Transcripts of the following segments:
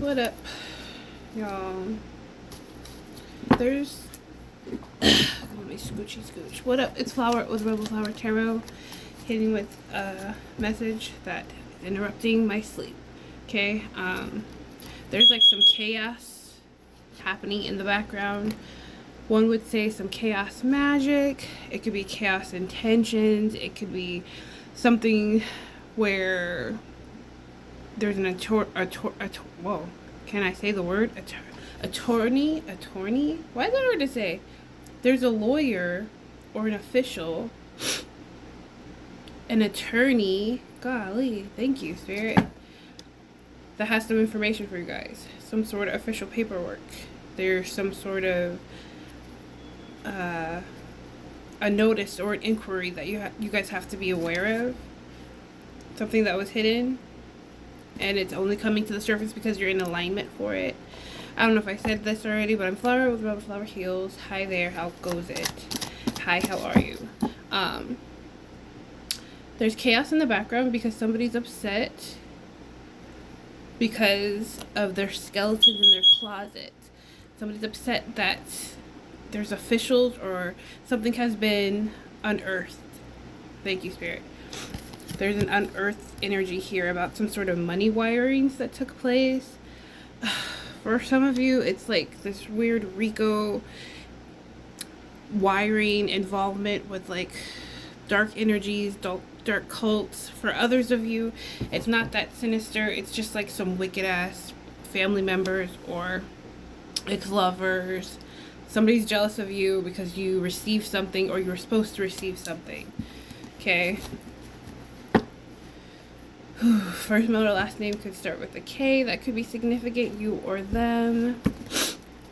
What up, y'all? There's let me scooch. What up? It's Flower with Rebel Flower Tarot, hitting with a message that is interrupting my sleep. Okay. There's like some chaos happening in the background. One would say some chaos magic. It could be chaos intentions. It could be something where there's an whoa, can I say the word? Attorney? Why is that hard to say? There's a lawyer or an official, an attorney, golly, thank you, Spirit, that has some information for you guys. Some sort of official paperwork. There's some sort of a notice or an inquiry that you guys have to be aware of. Something that was hidden, and it's only coming to the surface because you're in alignment for it. I don't know if I said this already, but I'm Flower with Rebel Flower Heals. Hi there, how goes it? Hi, how are you? There's chaos in the background because somebody's upset because of their skeletons in their closet. Somebody's upset that there's officials or something has been unearthed. Thank you, Spirit. There's an unearthed energy here about some sort of money wirings that took place. For some of you, it's like this weird Rico wiring involvement with like dark energies, dark cults. For others of you, it's not that sinister. It's just like some wicked ass family members or ex-lovers. Somebody's jealous of you because you received something or you were supposed to receive something. Okay. First, middle, last name could start with a K. That could be significant, you or them.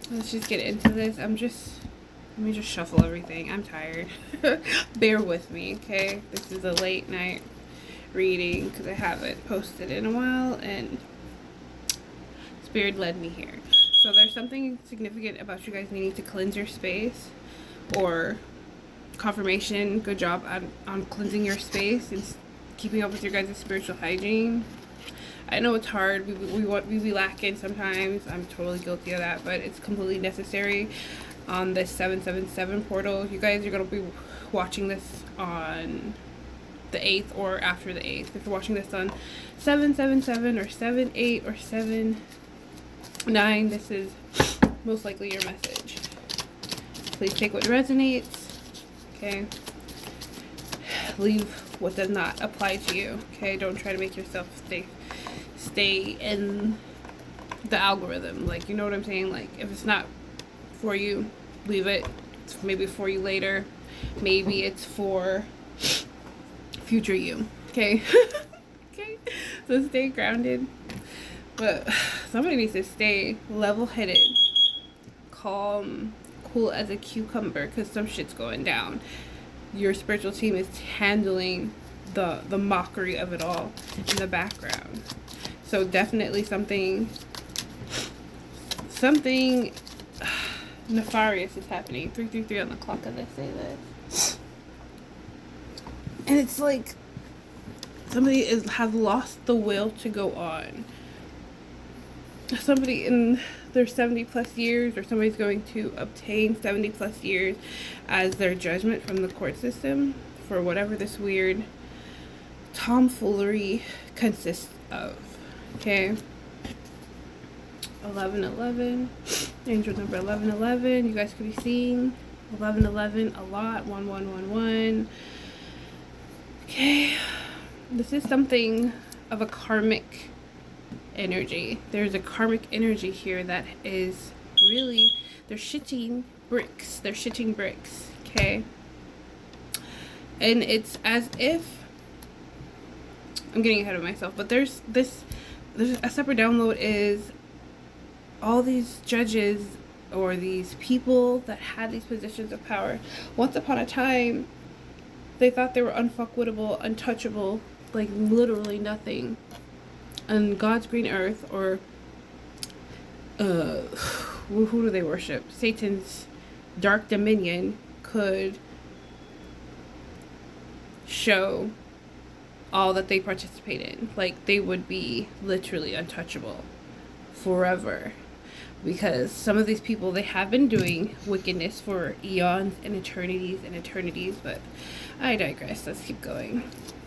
Let's just get into this. Let me just shuffle everything. I'm tired. Bear with me, okay? This is a late night reading because I haven't posted in a while and Spirit led me here. So there's something significant about you guys needing to cleanse your space, or confirmation. Good job on cleansing your space and keeping up with your guys' spiritual hygiene. I know it's hard. We be lacking sometimes. I'm totally guilty of that, but it's completely necessary on this 777 portal. You guys are going to be watching this on the 8th or after the 8th. If you're watching this on 777 or 78 or 79, this is most likely your message. Please take what resonates. Okay. Leave what does not apply to you. Okay, don't try to make yourself stay in the algorithm. Like, you know what I'm saying? Like, if it's not for you, leave it. It's maybe for you later. Maybe it's for future you. Okay. Okay, so stay grounded, but somebody needs to stay level-headed, calm, cool as a cucumber, because some shit's going down. Your spiritual team is handling the mockery of it all in the background. So definitely something nefarious is happening. 333 on the clock as I say this. And it's like somebody has lost the will to go on. Somebody in their 70 plus years, or somebody's going to obtain 70 plus years as their judgment from the court system for whatever this weird tomfoolery consists of. Okay. 1111, angel number 1111. You guys could be seeing 1111 a lot. 1111. Okay. This is something of a karmic energy. There's a karmic energy here that is really, they're shitting bricks. Okay. And it's as if, I'm getting ahead of myself, but there's a separate download is all these judges or these people that had these positions of power. Once upon a time, they thought they were unfuckwittable, untouchable, like literally nothing on God's green earth, or who do they worship? Satan's dark dominion could show all that they participate in. Like, they would be literally untouchable. forever. Because some of these people, they have been doing wickedness for eons and eternities, but I digress. Let's keep going.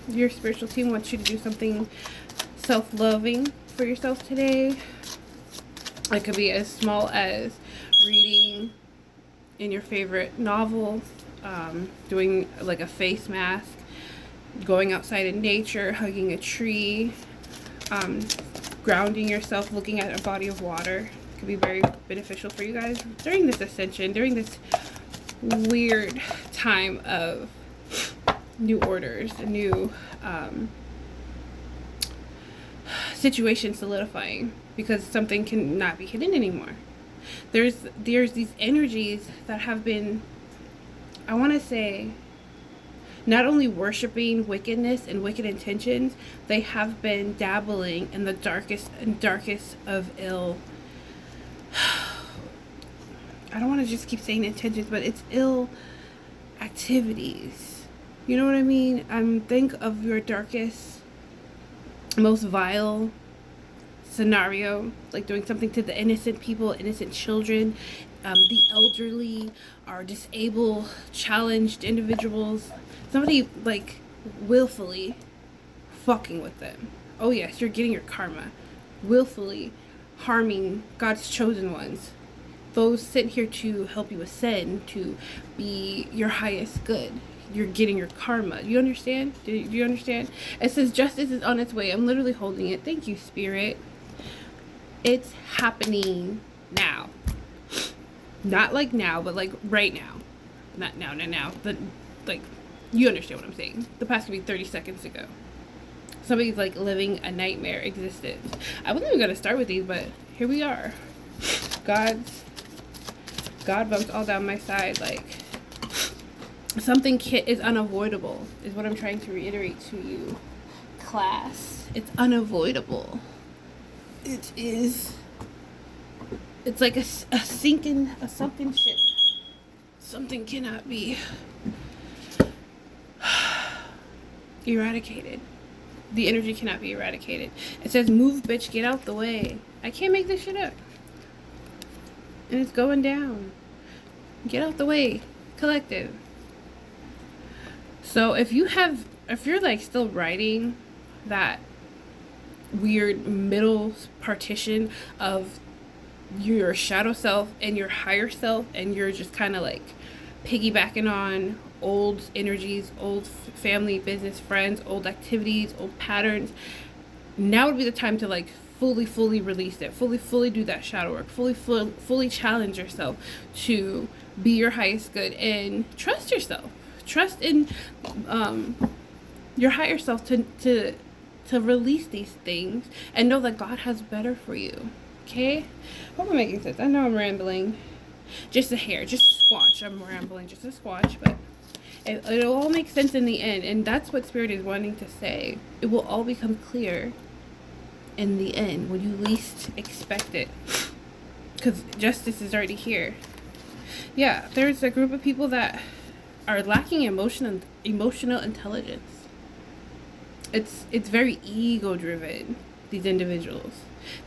Your spiritual team wants you to do something self-loving for yourself today. It could be as small as reading in your favorite novel, doing like a face mask, going outside in nature, hugging a tree, grounding yourself, looking at a body of water. Could be very beneficial for you guys during this ascension, during this weird time of new orders, new situation solidifying, because something cannot be hidden anymore. There's these energies that have been, I want to say, not only worshiping wickedness and wicked intentions, they have been dabbling in the darkest of ill. I don't want to just keep saying intentions, but it's ill activities. You know what I mean? Think of your darkest, most vile scenario, like doing something to the innocent people, innocent children, the elderly, or disabled, challenged individuals. Somebody like willfully fucking with them. Oh yes, you're getting your karma. Willfully harming God's chosen ones. Those sent here to help you ascend, to be your highest good. You're getting your karma. You understand? Do you understand? It says justice is on its way. I'm literally holding it. Thank you, Spirit. It's happening now. Not like now, but like right now. Not now. But like, you understand what I'm saying. The past could be 30 seconds ago. Somebody's like living a nightmare existence. I wasn't even going to start with these, but here we are. God bumps all down my side. Like, something is unavoidable, is what I'm trying to reiterate to you, class. It's unavoidable. It is. It's like a something ship. Something cannot be eradicated. The energy cannot be eradicated. It says, move, bitch, get out the way. I can't make this shit up. And it's going down. Get out the way, collective. So if you're like still writing that weird middle partition of your shadow self and your higher self, and you're just kind of like piggybacking on old energies, old family, business, friends, old activities, old patterns, now would be the time to like fully release it, fully do that shadow work, fully challenge yourself to be your highest good, and trust yourself. Trust in your higher self to release these things, and know that God has better for you. Okay? Hope I'm making sense. I know I'm rambling. Just a hair, just a squash. I'm rambling, just a squash, but it'll all make sense in the end, and that's what Spirit is wanting to say. It will all become clear in the end when you least expect it, because justice is already here. Yeah, there's a group of people that are lacking emotional intelligence. It's very ego driven, these individuals.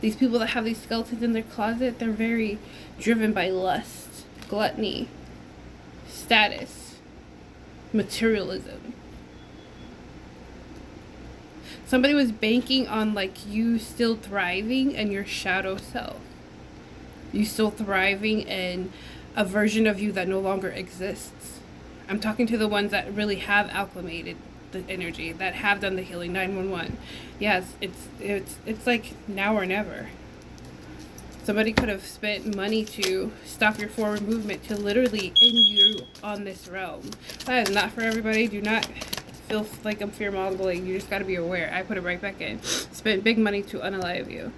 These people that have these skeletons in their closet, they're very driven by lust, gluttony, status, materialism. Somebody was banking on like you still thriving in your shadow self. You still thriving in a version of you that no longer exists. I'm talking to the ones that really have acclimated the energy, that have done the healing. 911. Yes, it's like now or never. Somebody could have spent money to stop your forward movement, to literally end you on this realm. That is not for everybody. Do not feel like I'm fear mongering. You just got to be aware. I put it right back in. Spent big money to unalive you.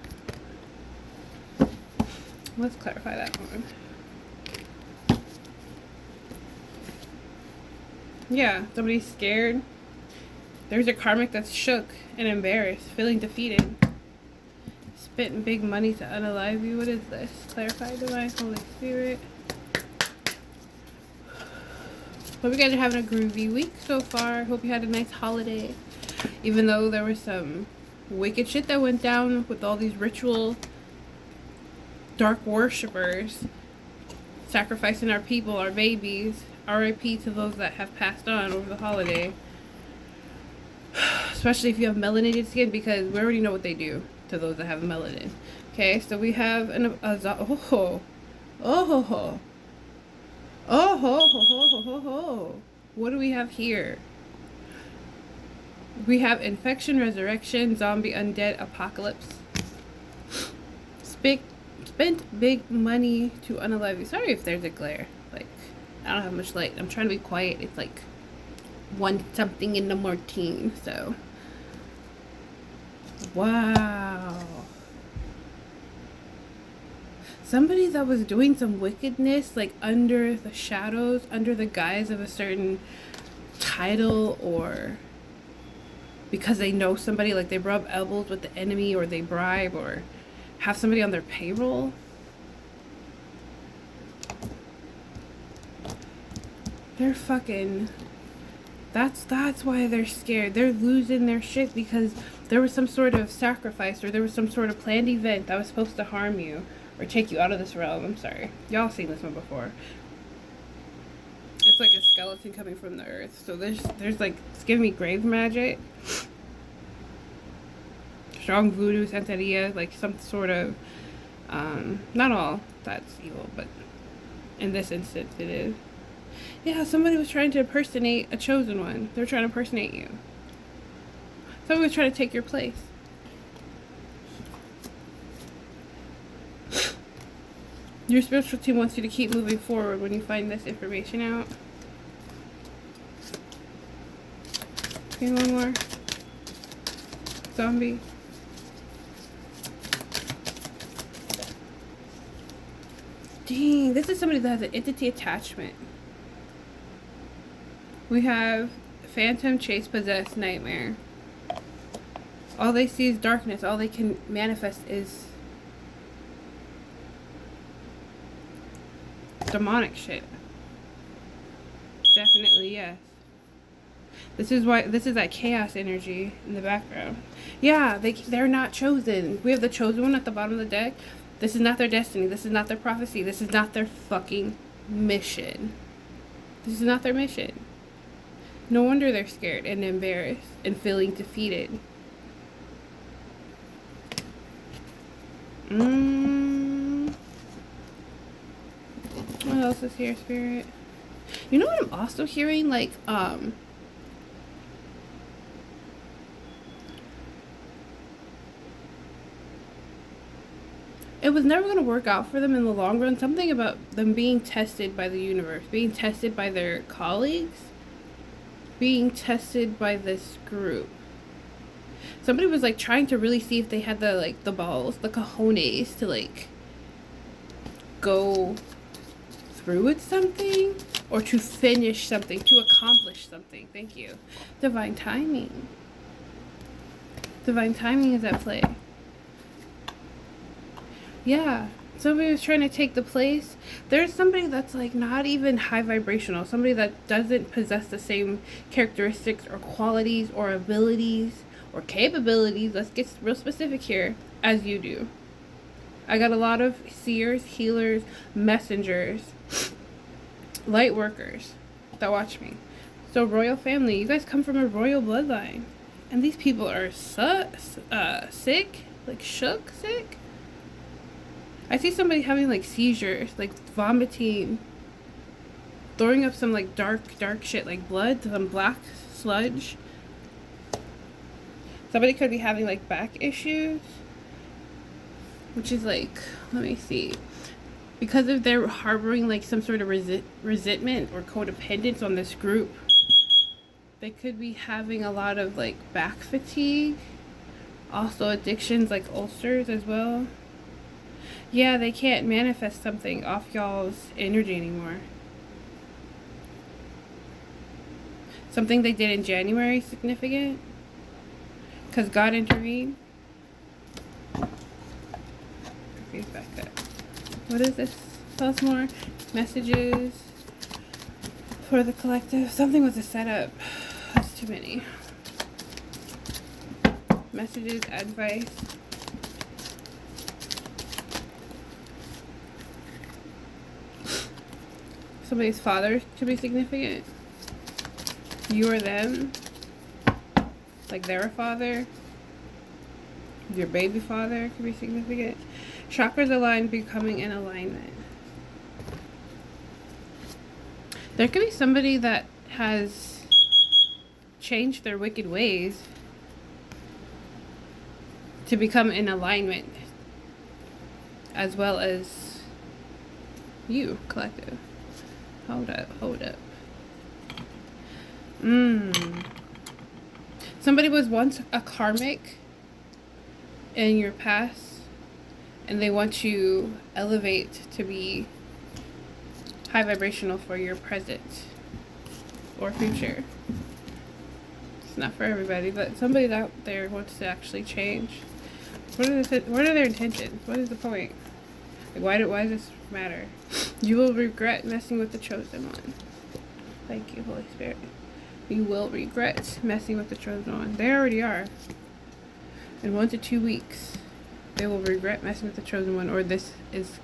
Let's clarify that one. Yeah, somebody's scared. There's a karmic that's shook and embarrassed, feeling defeated. Spent big money to unalive you. What is this? Clarify, divine, Holy Spirit. Hope you guys are having a groovy week so far. Hope you had a nice holiday. Even though there was some wicked shit that went down with all these ritual dark worshippers sacrificing our people, our babies. R.I.P. to those that have passed on over the holiday. Especially if you have melanated skin, because we already know what they do to those that have melanin. Okay, so we have what do we have here? We have infection, resurrection, zombie, undead, apocalypse. Spent big money to unalive you. Sorry if there's a glare. Like, I don't have much light. I'm trying to be quiet. It's like 1 something in the morning, so. Wow. Somebody that was doing some wickedness, like under the shadows, under the guise of a certain title, or because they know somebody, like they rub elbows with the enemy, or they bribe, or have somebody on their payroll. They're fucking... That's why they're scared. They're losing their shit because there was some sort of sacrifice, or there was some sort of planned event that was supposed to harm you or take you out of this realm. I'm sorry. Y'all seen this one before. It's like a skeleton coming from the earth. So there's like, it's giving me grave magic. Strong voodoo, santeria, like some sort of, not all that's evil, but in this instance it is. Yeah, somebody was trying to impersonate a chosen one. They're trying to impersonate you. Somebody was trying to take your place. Your spiritual team wants you to keep moving forward when you find this information out. Okay, one more. Zombie. Dang, this is somebody that has an entity attachment. We have phantom, chase, possessed, nightmare. All they see is darkness. All they can manifest is demonic shit. Definitely, yes. This is why, this is that chaos energy in the background. Yeah, they're not chosen. We have the chosen one at the bottom of the deck. This is not their destiny. This is not their prophecy. This is not their fucking mission. This is not their mission. No wonder they're scared and embarrassed and feeling defeated. What else is here, Spirit? You know what I'm also hearing? Like, it was never going to work out for them in the long run. Something about them being tested by the universe, being tested by their colleagues, being tested by this group. Somebody was like trying to really see if they had the like the balls, the cojones to like go through with something, or to finish something, to accomplish something. Thank you. Divine timing. Divine timing is at play. Yeah, somebody was trying to take the place. There's somebody that's like not even high vibrational, somebody that doesn't possess the same characteristics or qualities or abilities or capabilities, let's get real specific here, as you do. I got a lot of seers, healers, messengers, light workers that watch me. So royal family, you guys come from a royal bloodline, and these people are sick, like shook sick. I see somebody having like seizures, like vomiting, throwing up some like dark shit, like blood, some black sludge. Somebody could be having like back issues, which is like, let me see, because if they're harboring like some sort of resentment or codependence on this group, they could be having a lot of like back fatigue, also addictions like ulcers as well. Yeah, they can't manifest something off y'all's energy anymore. Something they did in January significant, because God intervened. Back up. What is this? Tell us more. Messages for the collective. Something was a setup. That's too many. Messages, advice. Somebody's father could be significant. You or them. Like their father. Your baby father could be significant. Chakras aligned, becoming in alignment. There could be somebody that has changed their wicked ways to become in alignment, as well as you, collective. Hold up. Somebody was once a karmic in your past, and they want to elevate to be high vibrational for your present or future. It's not for everybody, but somebody out there wants to actually change. What are their intentions? What is the point? Like, why does this matter? You will regret messing with the chosen one. Thank you, Holy Spirit. You will regret messing with the chosen one. They already are. In 1 to 2 weeks, they will regret messing with the chosen one, or this is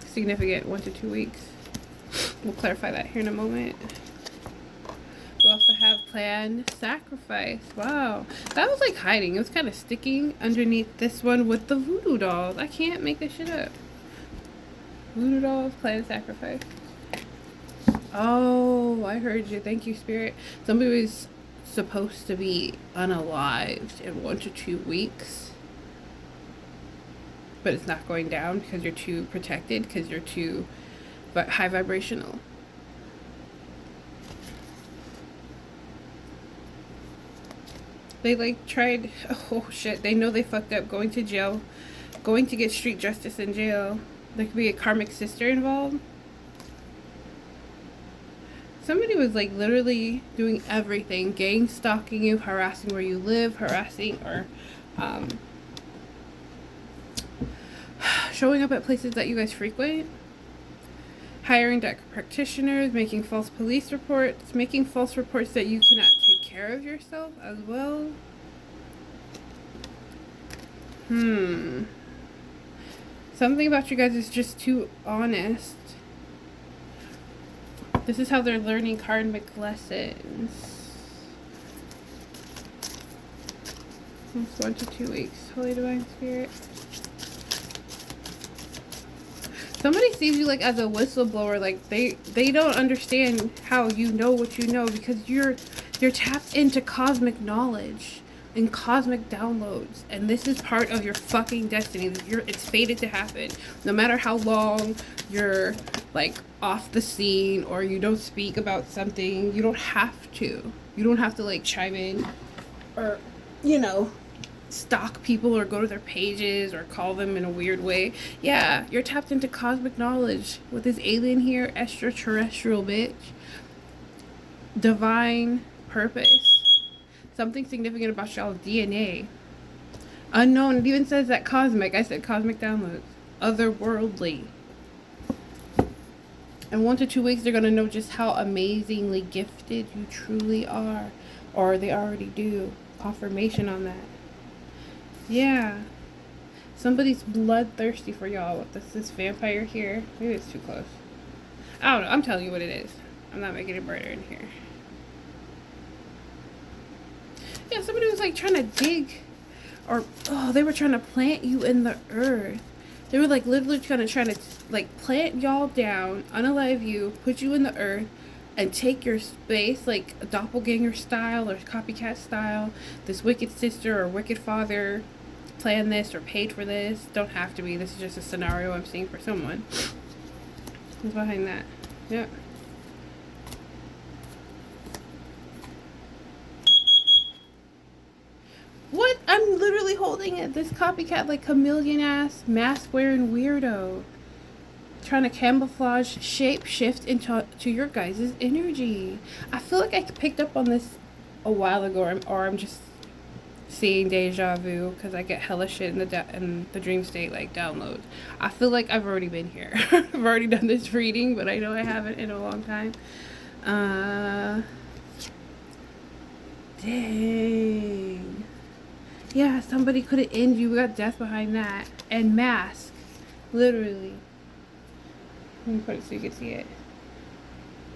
significant. 1 to 2 weeks. We'll clarify that here in a moment. We also have planned sacrifice. Wow. That was like hiding. It was kind of sticking underneath this one with the voodoo dolls. I can't make this shit up. Voodoo dolls, planned sacrifice. Oh, I heard you. Thank you, Spirit. Somebody was supposed to be unalived in 1 to 2 weeks. But it's not going down because you're too protected, because you're too high vibrational. They like tried, oh shit, they know they fucked up, going to jail, going to get street justice in jail. There could be a karmic sister involved. Somebody was like literally doing everything, gang stalking you, harassing where you live, harassing or showing up at places that you guys frequent, hiring dark practitioners, making false police reports, making false reports that you cannot take care of yourself as well. Something about you guys is just too honest. This is how they're learning karmic lessons. It's 1 to 2 weeks. Holy Divine Spirit. Somebody sees you like as a whistleblower. Like they don't understand how you know what you know, because you're tapped into cosmic knowledge and cosmic downloads, and this is part of your fucking destiny. It's fated to happen. No matter how long you're like off the scene or you don't speak about something, you don't have to. You don't have to like chime in or, you know, stalk people or go to their pages or call them in a weird way. Yeah, you're tapped into cosmic knowledge with this alien here, extraterrestrial bitch. Divine purpose. Something significant about y'all's DNA. Unknown. It even says that cosmic. I said cosmic downloads. Otherworldly. In 1 to 2 weeks, they're going to know just how amazingly gifted you truly are. Or they already do. Confirmation on that. Yeah. Somebody's bloodthirsty for y'all with this vampire here. Maybe it's too close. I don't know. I'm telling you what it is. I'm not making it murder in here. Yeah, somebody was like trying to dig, or they were trying to plant you in the earth. They were like literally trying to like plant y'all down, unalive you, put you in the earth, and take your space, like a doppelganger style or copycat style. This wicked sister or wicked father planned this or paid for this. Don't have to be. This is just a scenario I'm seeing for someone. Who's behind that? Yep. What? I'm literally holding it. This copycat, like chameleon ass, mask wearing weirdo. Trying to camouflage, shape shift into your guys' energy. I feel like I picked up on this a while ago, or I'm just seeing deja vu because I get hella shit in the dream state, like downloads. I feel like I've already been here. I've already done this reading, but I know I haven't in a long time. Dang. Yeah, somebody could have ended you. We got death behind that. And mask. Literally. Let me put it so you can see it.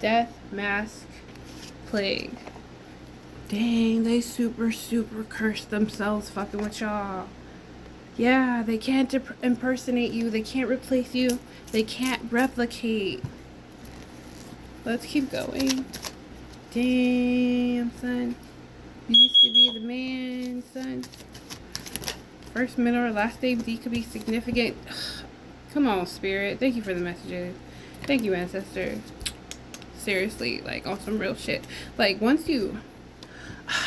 Death, mask, plague. Dang, they super cursed themselves fucking with y'all. Yeah, they can't impersonate you. They can't replace you. They can't replicate. Let's keep going. Damn, son. You used to be the man, son. First, middle, or last name D could be significant. Come on, spirit. Thank you for the messages. Thank you, ancestors. Seriously, like, on some real shit. Like, once you...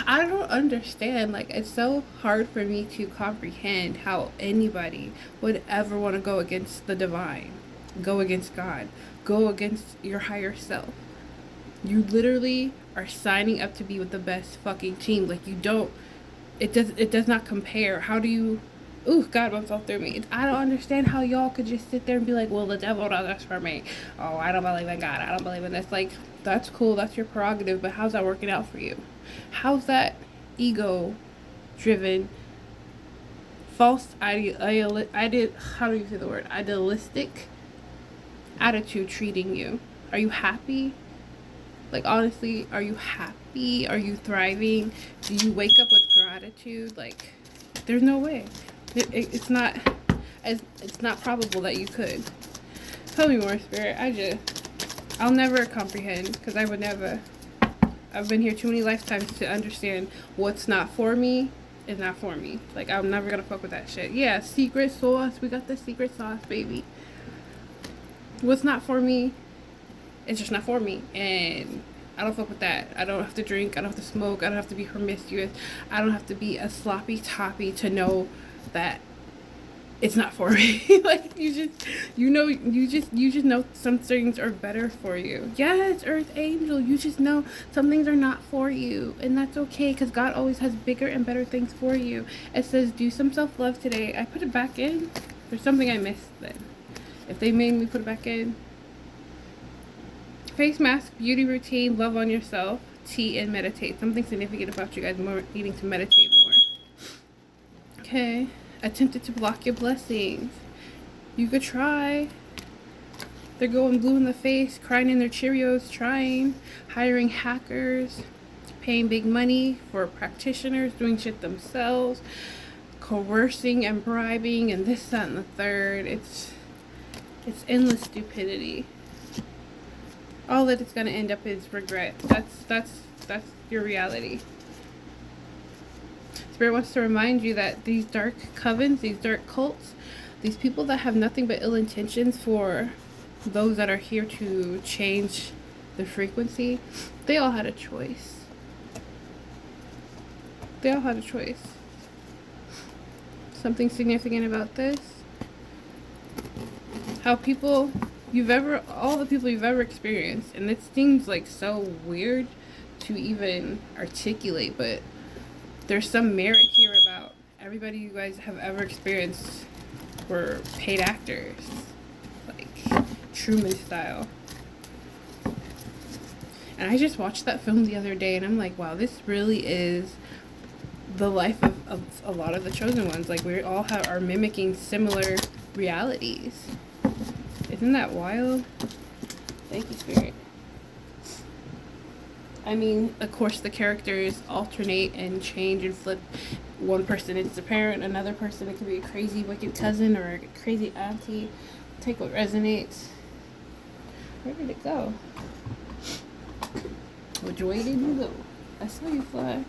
I don't understand. Like, it's so hard for me to comprehend how anybody would ever want to go against the divine. Go against God. Go against your higher self. You literally are signing up to be with the best fucking team. Like, you don't... It does not compare. How do you... Ooh, God bumps all through me. I don't understand how y'all could just sit there and be like, well, the devil does this for me. Oh, I don't believe in God. I don't believe in this. Like, that's cool. That's your prerogative. But how's that working out for you? How's that ego-driven, false, how do you say the word? Idealistic attitude treating you? Are you happy? Like, honestly, are you happy? Are you thriving? Do you wake up with gratitude? Like, there's no way. It's not probable that you could. Tell me more, Spirit. I'll never comprehend, because I would never. I've been here too many lifetimes to understand what's not for me is not for me. Like, I'm never gonna fuck with that shit. Yeah, secret sauce. We got the secret sauce, baby. What's not for me, it's just not for me. And I don't fuck with that. I don't have to drink. I don't have to smoke. I don't have to be promiscuous. I don't have to be a sloppy toppy to know that it's not for me. Like, you just know some things are better for you. Yes, Earth Angel, you just know some things are not for you, and that's okay, because God always has bigger and better things for you. It says do some self-love today. I put it back in. There's something I missed then. If they made me put it back in. Face mask, beauty routine, love on yourself, tea, and meditate. Something significant about you guys needing to meditate more. Okay. Attempted to block your blessings. You could try. They're going blue in the face, crying in their Cheerios, trying, hiring hackers, paying big money for practitioners, doing shit themselves, coercing and bribing, and this, that, and the third. It's endless stupidity. All that it's gonna end up is regret. That's your reality. Spirit wants to remind you that these dark covens, these dark cults, these people that have nothing but ill intentions for those that are here to change the frequency, they all had a choice. They all had a choice. Something significant about this. How people all the people you've ever experienced, and it seems like so weird to even articulate, but there's some merit here about everybody you guys have ever experienced were paid actors, like Truman style. And I just watched that film the other day, and I'm like, wow, this really is the life of a lot of the chosen ones. Like, we all are mimicking similar realities. Isn't that wild? Thank you, Spirit. I mean, of course, the characters alternate and change and flip. One person is the parent, another person it could be a crazy wicked cousin or a crazy auntie. Take what resonates. Where did it go? Which way did you go? I saw you fly.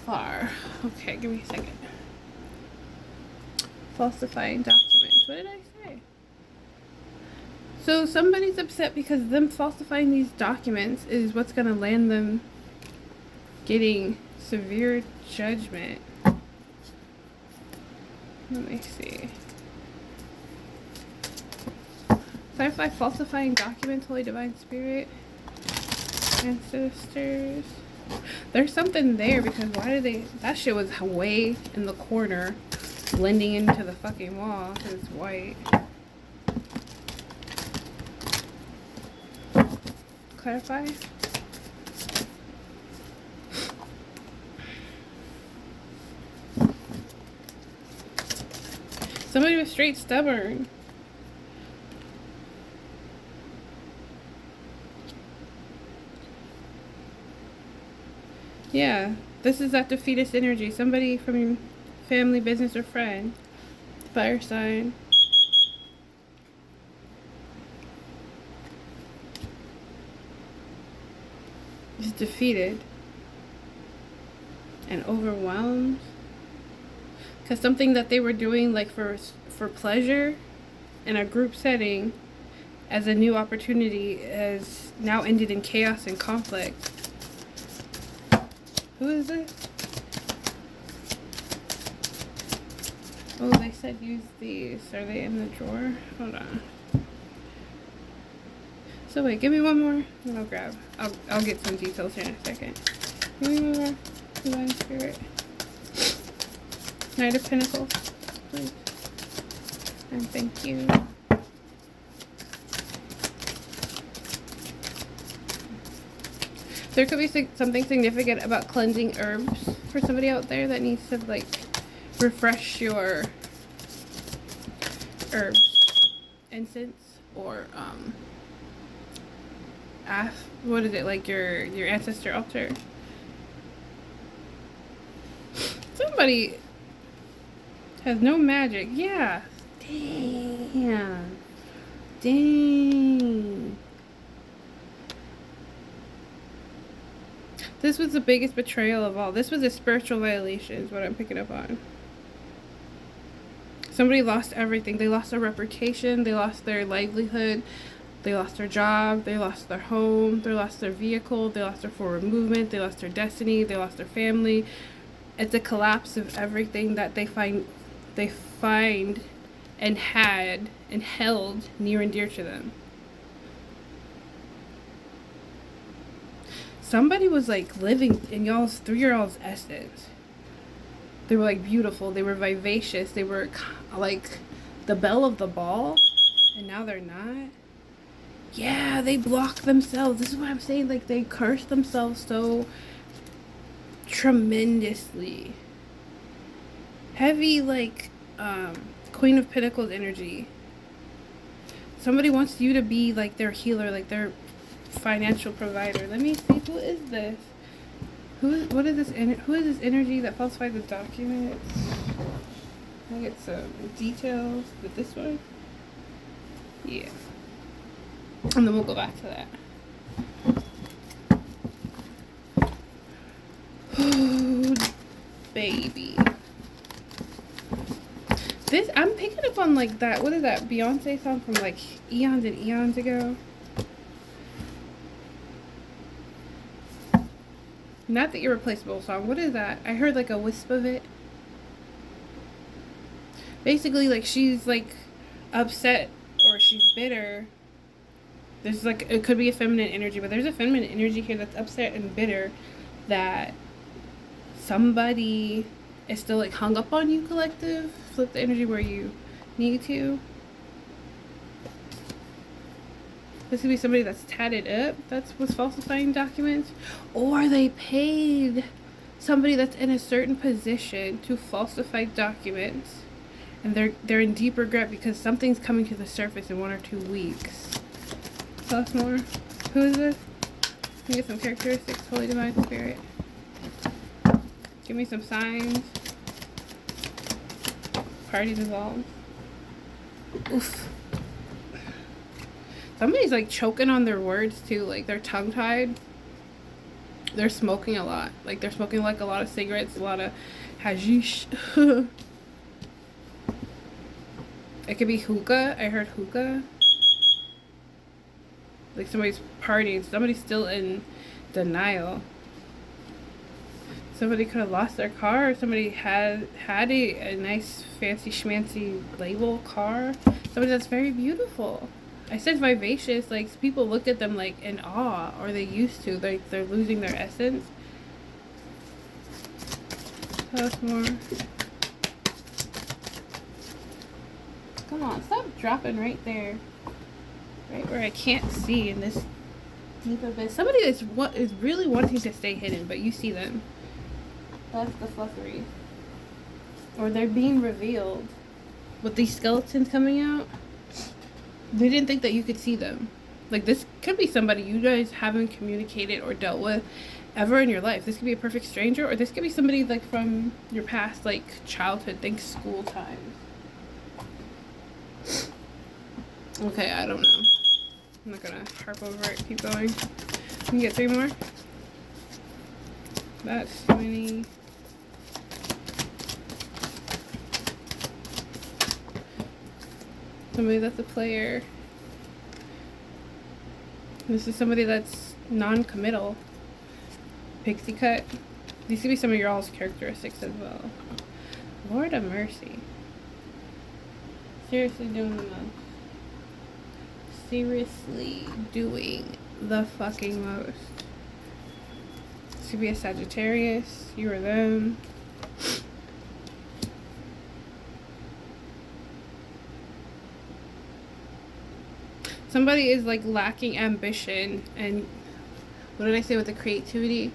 Far. Okay, give me a second. Falsifying documents. What did I say? So somebody's upset because them falsifying these documents is what's going to land them getting severe judgment. Let me see. Firefly falsifying documents, Holy Divine Spirit, ancestors. There's something there, because why did they... That shit was way in the corner, blending into the fucking wall because it's white. Clarify. Somebody was straight stubborn. Yeah, this is that defeatist energy. Somebody from your family, business, or friend. Fire sign. Is defeated and overwhelmed. Because something that they were doing like for pleasure in a group setting as a new opportunity has now ended in chaos and conflict. Who is this? Oh, they said use these. Are they in the drawer? Hold on. So wait, give me one more and I'll grab. I'll get some details here in a second. Give me one more. Divine Spirit. Knight of Pentacles, please. And thank you. There could be something significant about cleansing herbs for somebody out there that needs to like refresh your herbs, incense, or what is it, like your ancestor altar. Somebody has no magic. Yeah. Damn. Dang. This was the biggest betrayal of all. This was a spiritual violation is what I'm picking up on. Somebody lost everything. They lost their reputation. They lost their livelihood. They lost their job. They lost their home. They lost their vehicle. They lost their forward movement. They lost their destiny. They lost their family. It's a collapse of everything that they find and had and held near and dear to them. Somebody was like living in through y'all's essence. They were like beautiful. They were vivacious. They were like the belle of the ball, and now they're not. Yeah, they blocked themselves. This is what I'm saying. Like they cursed themselves so tremendously. Heavy like Queen of Pentacles energy. Somebody wants you to be like their healer, like their financial provider. Let me see, who is this? Who is this energy that falsified the documents? I get some details with this one. Yeah. And then we'll go back to that. Oh, baby. This, I'm picking up on like that, what is that, Beyonce song from like eons and eons ago? Not the Irreplaceable song. What is that? I heard like a wisp of it. Basically, like she's like upset or she's bitter. There's like, it could be a feminine energy, but there's a feminine energy here that's upset and bitter that somebody is still like hung up on you, collective. Flip the energy where you need to. This could be somebody that's tatted up, that's what's falsifying documents. Or they paid somebody that's in a certain position to falsify documents. And they're in deep regret because something's coming to the surface in 1 or 2 weeks. Tell us more. Who is this? Let me get some characteristics, Holy Divine Spirit. Give me some signs. Parties involved. Oof. Somebody's like choking on their words too, like they're tongue tied. They're smoking a lot. Like they're smoking like a lot of cigarettes, a lot of hashish. It could be hookah. I heard hookah. Like somebody's partying. Somebody's still in denial. Somebody could have lost their car. Or somebody had a nice fancy schmancy label car. Somebody that's very beautiful. I said vivacious, like people look at them like in awe, or they used to, like they're losing their essence. Tell us more. Come on, stop dropping right there. Right where I can't see in this deep abyss. Somebody is really wanting to stay hidden, but you see them. That's the fluffery. Or they're being revealed. With these skeletons coming out. They didn't think that you could see them. Like this could be somebody you guys haven't communicated or dealt with ever in your life. This could be a perfect stranger, or this could be somebody like from your past, like childhood, think school times. Okay, I don't know. I'm not gonna harp over it. Keep going. You can get 3 more. That's too many. Somebody that's a player. This is somebody that's non-committal. Pixie cut. These could be some of your all's characteristics as well. Lord of mercy. Seriously doing the most. Seriously doing the fucking most. This could be a Sagittarius. You or them. Somebody is like lacking ambition and what did I say with the creativity?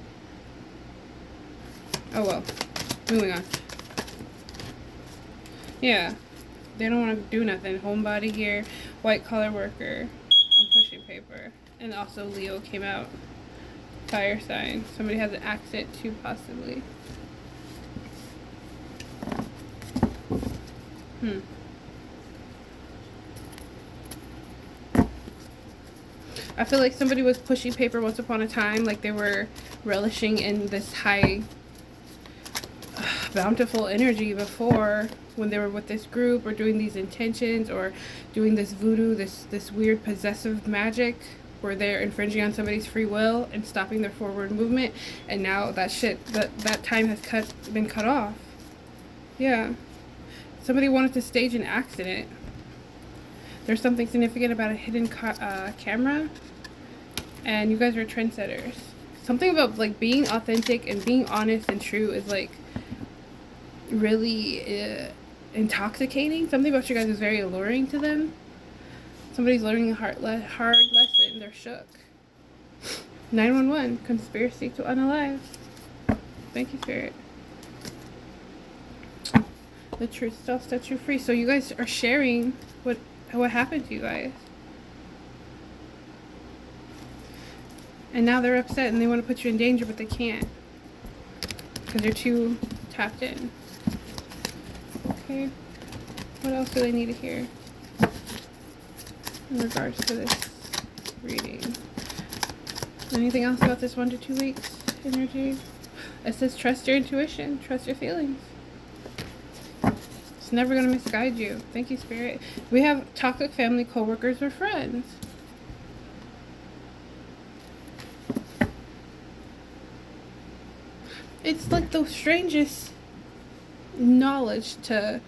Oh well. Moving on. Yeah. They don't want to do nothing. Homebody here. White collar worker. I'm pushing paper. And also Leo came out. Fire sign. Somebody has an accent too, possibly. I feel like somebody was pushing paper once upon a time, like they were relishing in this high, bountiful energy before when they were with this group or doing these intentions or doing this voodoo, this weird possessive magic where they're infringing on somebody's free will and stopping their forward movement. And now that shit, that time has been cut off. Yeah. Somebody wanted to stage an accident. There's something significant about a hidden camera. And you guys are trendsetters. Something about like being authentic and being honest and true is like really intoxicating. Something about you guys is very alluring to them. Somebody's learning a hard lesson. They're shook. 911. Conspiracy to unalive. Thank you, Spirit. The truth shall set you free. So you guys are sharing what happened to you guys. And now they're upset and they want to put you in danger, but they can't. Because they're too tapped in. Okay. What else do they need to hear in regards to this reading? Anything else about this 1 to 2 weeks energy? It says trust your intuition. Trust your feelings. It's never going to misguide you. Thank you, Spirit. We have toxic family, co-workers, or friends. It's like the strangest knowledge to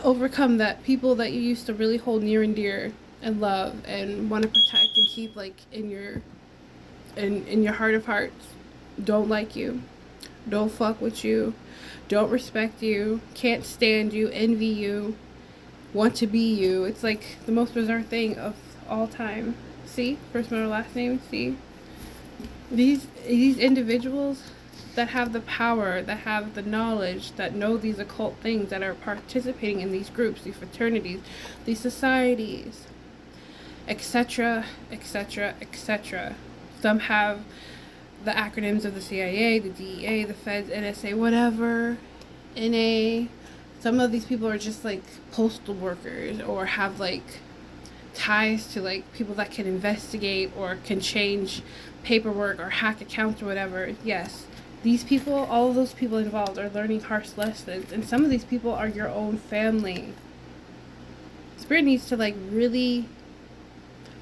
overcome that people that you used to really hold near and dear and love and want to protect and keep like in your heart of hearts don't like you, don't fuck with you, don't respect you, can't stand you, envy you, want to be you. It's like the most bizarre thing of all time. See? First, middle, last name. See? These individuals that have the power, that have the knowledge, that know these occult things, that are participating in these groups, these fraternities, these societies, etc., etc., etc. Some have the acronyms of the CIA, the DEA, the Feds, NSA, whatever, NA. Some of these people are just like postal workers or have like ties to like people that can investigate or can change paperwork or hack accounts or whatever. Yes. These people, all of those people involved are learning harsh lessons. And some of these people are your own family. Spirit needs to like really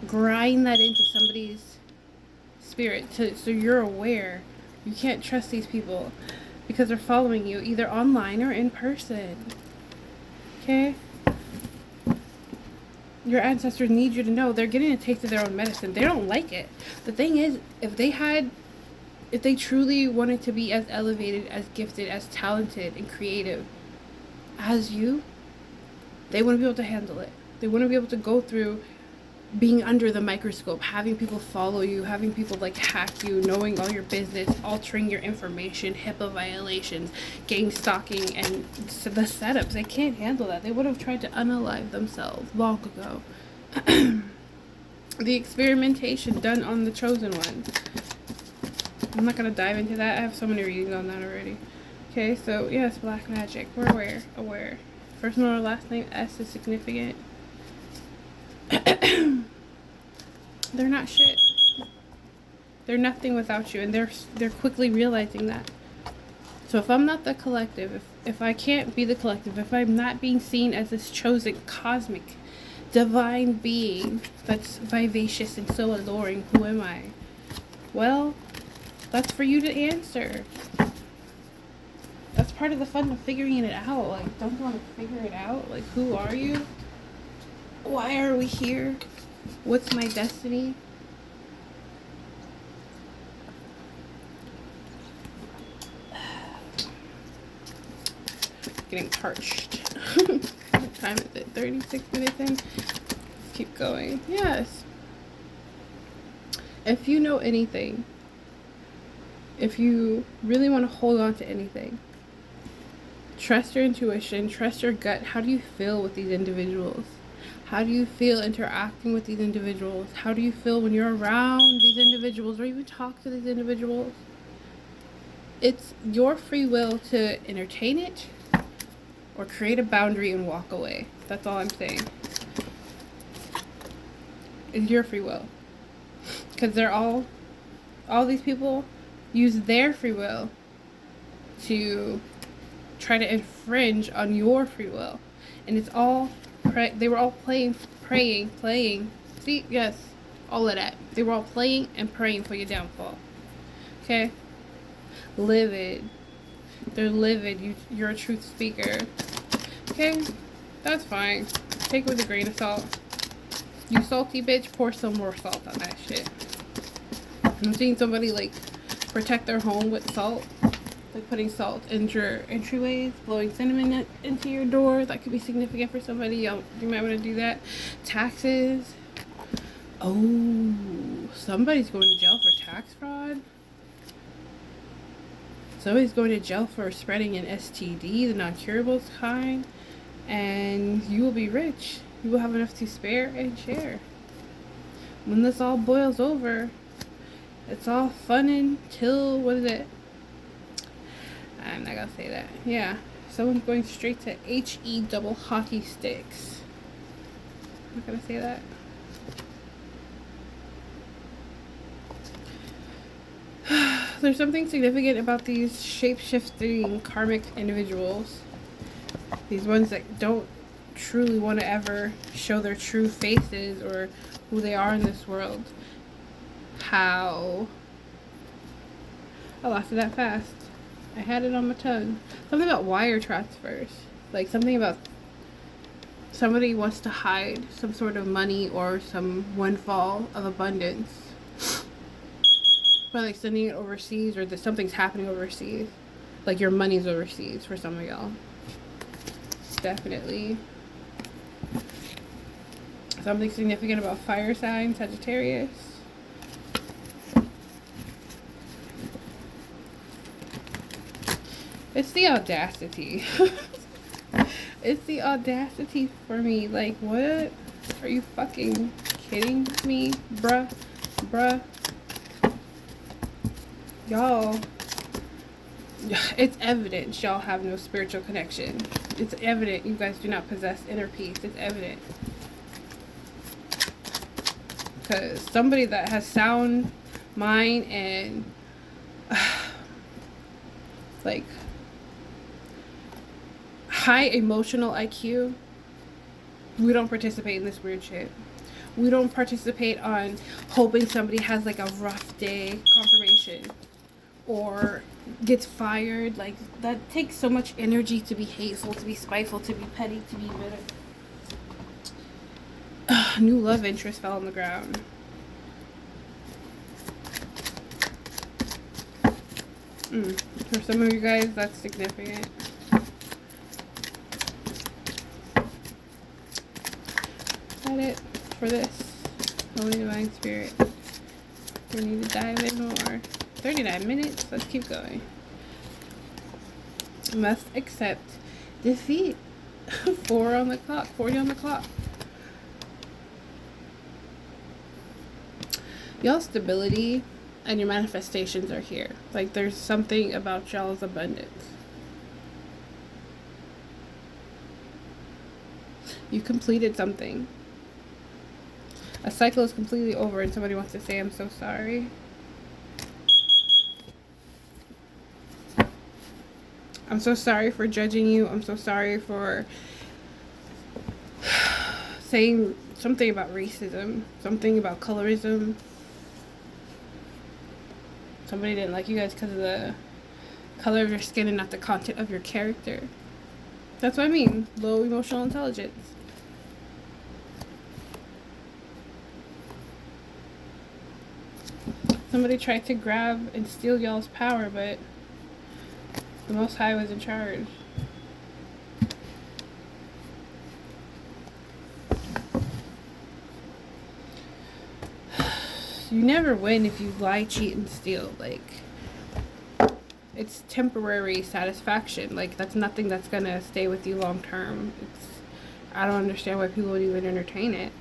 grind that into somebody's spirit so you're aware. You can't trust these people because they're following you either online or in person. Okay? Your ancestors need you to know they're getting a taste of their own medicine. They don't like it. The thing is, if they truly wanted to be as elevated, as gifted, as talented and creative as you, they wouldn't be able to handle it. They wouldn't be able to go through being under the microscope, having people follow you, having people like hack you, knowing all your business, altering your information, HIPAA violations, gang stalking, and the setups. They can't handle that. They would have tried to unalive themselves long ago. The experimentation done on the chosen one. I'm not going to dive into that. I have so many readings on that already. Okay, so yes, black magic. We're aware. First name or last name, S is significant. They're not shit. They're nothing without you, and they're quickly realizing that. So if I'm not the collective, if I can't be the collective, if I'm not being seen as this chosen cosmic divine being that's vivacious and so alluring, who am I? Well, that's for you to answer. That's part of the fun of figuring it out. Like, don't you want to figure it out? Like, who are you? Why are we here? What's my destiny? Getting parched. What time is it? 36 minutes in? Let's keep going. Yes. If you know anything, if you really want to hold on to anything, trust your intuition, trust your gut. How do you feel with these individuals? How do you feel interacting with these individuals? How do you feel when you're around these individuals or even talk to these individuals? It's your free will to entertain it or create a boundary and walk away. That's all I'm saying. It's your free will. Because they're all these people use their free will to try to infringe on your free will. And it's all, they were all playing. See, yes, all of that. They were all playing and praying for your downfall. Okay? Livid. They're livid. You're a truth speaker. Okay? That's fine. Take it with a grain of salt. You salty bitch, pour some more salt on that shit. I'm seeing somebody like protect their home with salt. Like putting salt into your entryways, blowing cinnamon into your door. That could be significant for somebody. You might want to do that. Taxes. Oh, somebody's going to jail for tax fraud. Somebody's going to jail for spreading an STD, the non-curable kind. And you will be rich. You will have enough to spare and share. When this all boils over, it's all fun until, what is it? I'm not gonna say that. Yeah. Someone's going straight to HE double hockey sticks. I'm not gonna say that. There's something significant about these shape-shifting karmic individuals. These ones that don't truly want to ever show their true faces or who they are in this world. How? I lost it that fast. I had it on my tongue. Something about wire transfers. Like something about somebody wants to hide some sort of money or some windfall of abundance. By like sending it overseas, or that something's happening overseas. Like your money's overseas for some of y'all. Definitely. Something significant about fire sign, Sagittarius. It's the audacity. It's the audacity for me. Like, what? Are you fucking kidding me? Bruh. Y'all. It's evident y'all have no spiritual connection. It's evident you guys do not possess inner peace. It's evident. Because somebody that has sound mind and like high emotional IQ, we don't participate in this weird shit. We don't participate on hoping somebody has like a rough day confirmation or gets fired. Like, that takes so much energy to be hateful, to be spiteful, to be petty, to be bitter. New love interest fell on the ground. For some of you guys, that's significant. Is that it for this? Holy Divine Spirit. We need to dive in more. 39 minutes. Let's keep going. Must accept defeat. 4 on the clock. 40 on the clock. Y'all's stability And your manifestations are here. Like, there's something about y'all's abundance. You completed something. A cycle is completely over and somebody wants to say, I'm so sorry. I'm so sorry for judging you. I'm so sorry for saying something about racism, something about colorism. Somebody didn't like you guys because of the color of your skin and not the content of your character. That's what I mean. Low emotional intelligence. Somebody tried to grab and steal y'all's power, but the Most High was in charge. You never win if you lie, cheat, and steal. Like, it's temporary satisfaction. Like, that's nothing that's gonna stay with you long term. I don't understand why people would even entertain it.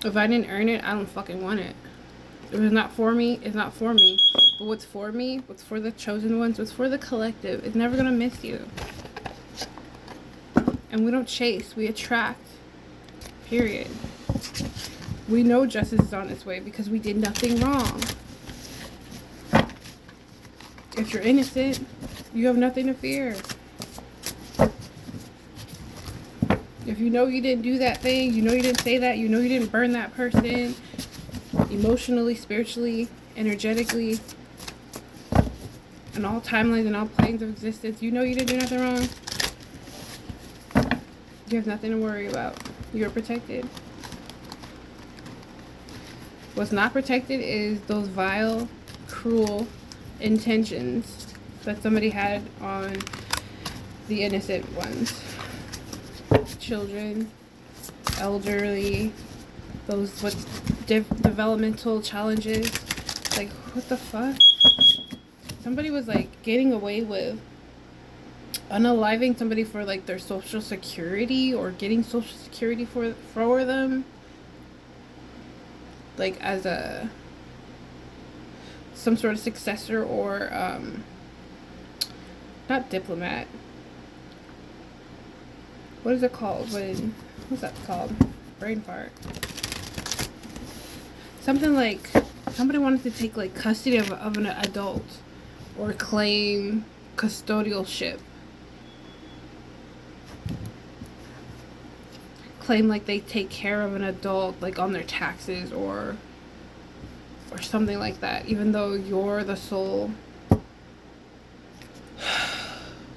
If I didn't earn it, I don't fucking want it. If it's not for me, it's not for me. But what's for me, what's for the chosen ones, what's for the collective, it's never gonna miss you. And we don't chase, we attract. Period. We know justice is on its way because we did nothing wrong. If you're innocent, you have nothing to fear. If you know you didn't do that thing, you know you didn't say that, you know you didn't burn that person, emotionally, spiritually, energetically, in all timelines and all planes of existence, you know you didn't do nothing wrong. You have nothing to worry about. You're protected. What's not protected is those vile, cruel intentions that somebody had on the innocent ones. Children, elderly, those with developmental challenges. Like, what the fuck? Somebody was like getting away with unaliving somebody for like their social security or getting social security for them, like as a some sort of successor or not diplomat. What is it called? What's that called? Brain fart. Something like somebody wanted to take like custody of an adult or claim custodialship. Claim like they take care of an adult like on their taxes or something like that, even though you're the sole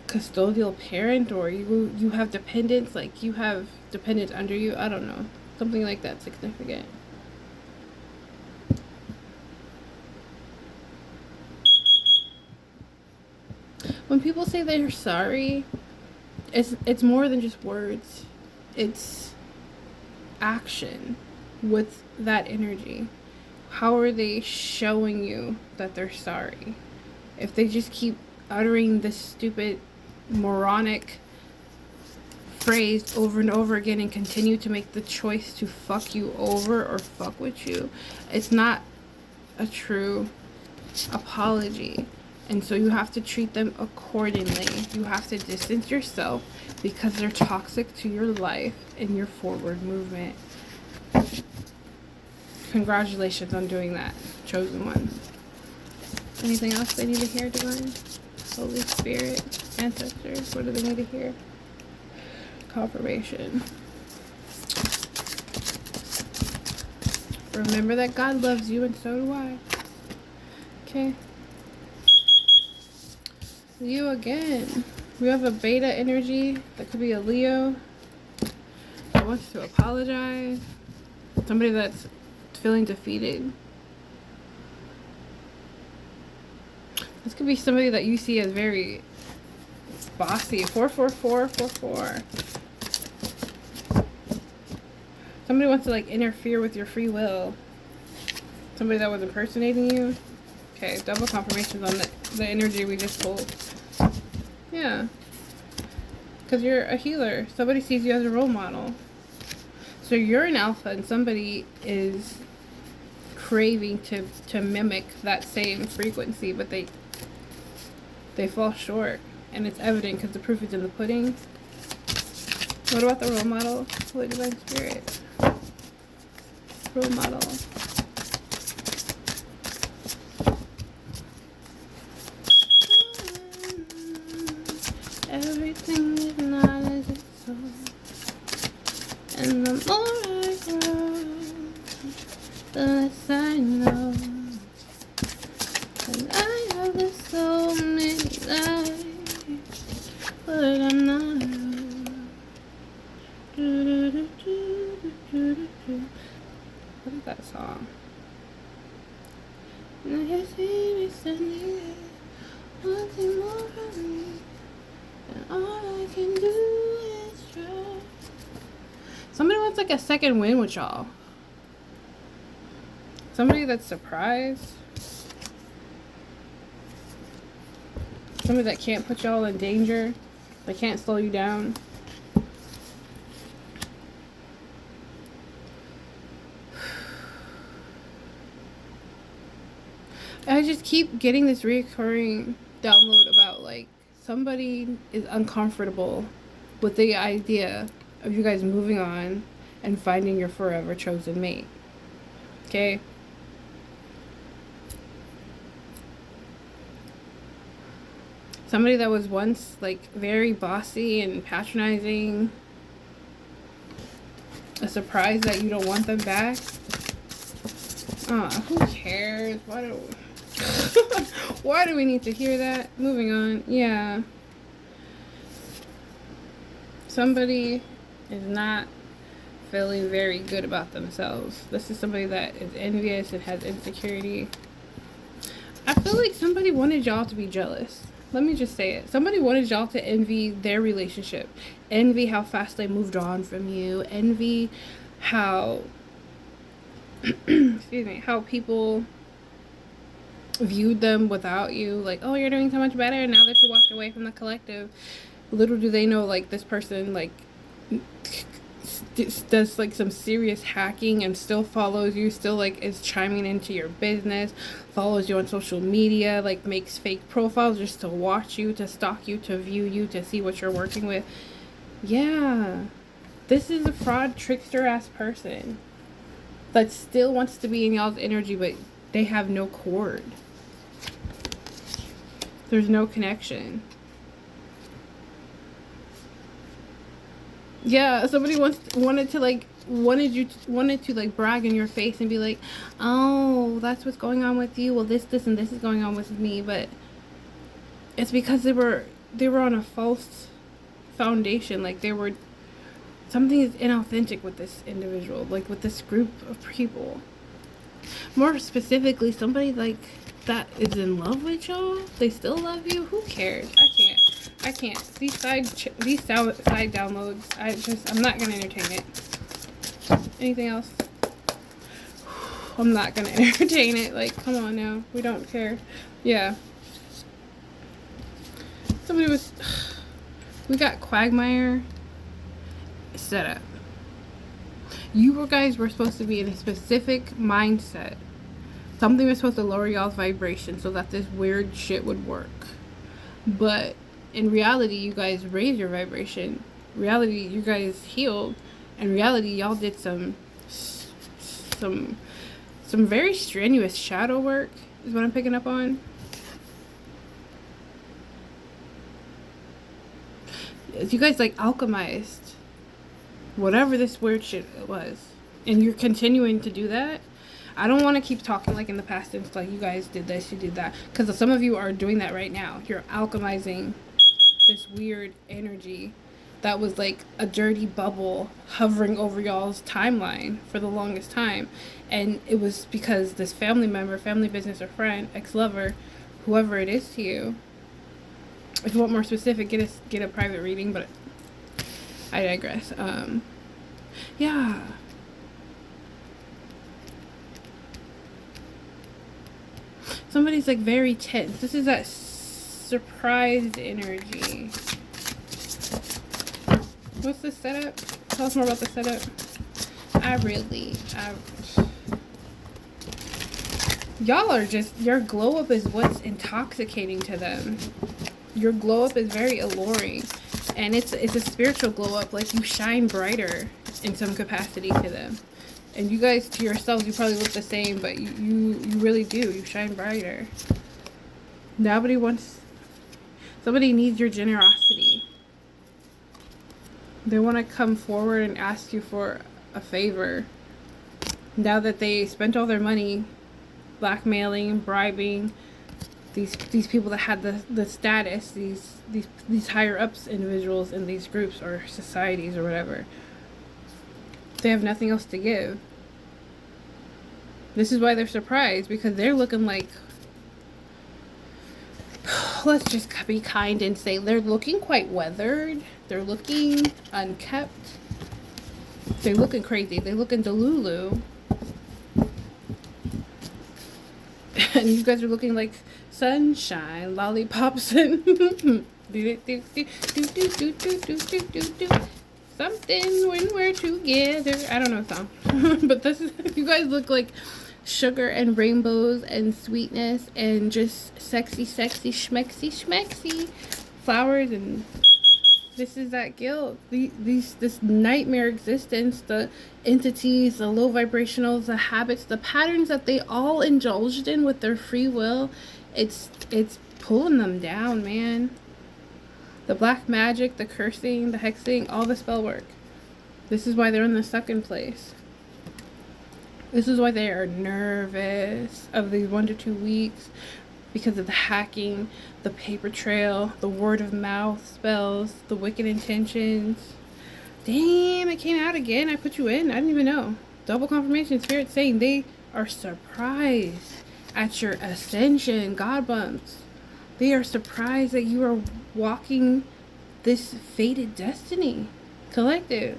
custodial parent, or you have dependents, like you have dependents under you. I don't know, something like that significant. When people say they're sorry, it's more than just words. It's action with that energy. How are they showing you that they're sorry? If they just keep uttering this stupid moronic phrase over and over again and continue to make the choice to fuck you over or fuck with you, it's not a true apology. And so you have to treat them accordingly. You have to distance yourself because they're toxic to your life and your forward movement. Congratulations on doing that, chosen ones. Anything else they need to hear, Divine? Holy Spirit, ancestors, what do they need to hear? Confirmation. Remember that God loves you and so do I. Okay. Leo again. We have a beta energy. That could be a Leo that wants to apologize. Somebody that's feeling defeated. This could be somebody that you see as very bossy. 44444. Somebody wants to like interfere with your free will. Somebody that was impersonating you. Okay, double confirmations on the energy we just pulled. Yeah. Because you're a healer. Somebody sees you as a role model. So you're an alpha and somebody is craving to mimic that same frequency, but they fall short, and it's evident because the proof is in the pudding. What about the role model? Holy Divine Spirit. Role model. Everything is not as it's so. And the more I grow, the less I know. And I have lived so many lives, but I'm not alone. What is that song? And I see me standing there, wanting more from me, and all I can do is try. Somebody wants like a second win with y'all. Somebody that's surprised. Somebody that can't put y'all in danger. They can't slow you down. I just keep getting this recurring download about like somebody is uncomfortable with the idea of you guys moving on and finding your forever chosen mate. Okay? Somebody that was once like very bossy and patronizing. A surprise that you don't want them back. Who cares? Why do we need to hear that? Moving on. Yeah. Somebody is not feeling very good about themselves. This is somebody that is envious and has insecurity. I feel like somebody wanted y'all to be jealous. Let me just say it. Somebody wanted y'all to envy their relationship. Envy how fast they moved on from you. Envy how excuse me, how people viewed them without you. Like, oh, you're doing so much better now that you walked away from the collective. Little do they know, like, this person, like, does, like, some serious hacking and still follows you, still, like, is chiming into your business, follows you on social media, like, makes fake profiles just to watch you, to stalk you, to view you, to see what you're working with. Yeah. This is a fraud, trickster-ass person that still wants to be in y'all's energy, but they have no cord. There's no connection. Yeah, somebody wanted to like brag in your face and be like, oh, that's what's going on with you. Well, this, and this is going on with me. But it's because they were on a false foundation. Like something is inauthentic with this individual, like with this group of people. More specifically, somebody like that is in love with y'all. They still love you. Who cares? I can't. These side downloads, I'm not gonna entertain it. Anything else? I'm not gonna entertain it. Like, come on now. We don't care. Yeah. We got Quagmire set up. You guys were supposed to be in a specific mindset. Something was supposed to lower y'all's vibration so that this weird shit would work. But in reality, you guys raised your vibration. Reality, you guys healed. In reality, y'all did some very strenuous shadow work, is what I'm picking up on. You guys like alchemized whatever this weird shit was. And you're continuing to do that. I don't want to keep talking like in the past tense, like you guys did this, you did that. Because some of you are doing that right now. You're alchemizing this weird energy that was like a dirty bubble hovering over y'all's timeline for the longest time. And it was because this family member, family business or friend, ex-lover, whoever it is to you. If you want more specific, get a private reading, but I digress. Yeah. Somebody's like very tense. This is that surprised energy. What's the setup? Tell us more about the setup. Y'all are just, your glow up is what's intoxicating to them. Your glow up is very alluring. And it's a spiritual glow up. Like, you shine brighter in some capacity to them. And you guys, to yourselves, you probably look the same, but you really do. You shine brighter. Somebody needs your generosity. They want to come forward and ask you for a favor. Now that they spent all their money blackmailing, bribing these people that had the status, these higher ups individuals in these groups or societies or whatever. They have nothing else to give. This is why they're surprised, because they're looking like, let's just be kind and say they're looking quite weathered. They're looking unkept. They're looking crazy. They're looking delulu. And you guys are looking like sunshine, lollipops, and something when we're together. I don't know the song. But this is, you guys look like sugar and rainbows and sweetness and just sexy, schmexy flowers. And this is that guilt. This nightmare existence, the entities, the low vibrationals, the habits, the patterns that they all indulged in with their free will. It's pulling them down, man. The black magic, the cursing, the hexing, all the spell work. This is why they're in the second place. This is why they are nervous of these 1 to 2 weeks, because of the hacking, the paper trail, the word of mouth spells, the wicked intentions. Damn, it came out again. I put you in. I didn't even know. Double confirmation. Spirit saying they are surprised at your ascension. God bumps. They are surprised that you are walking this fated destiny. Collective.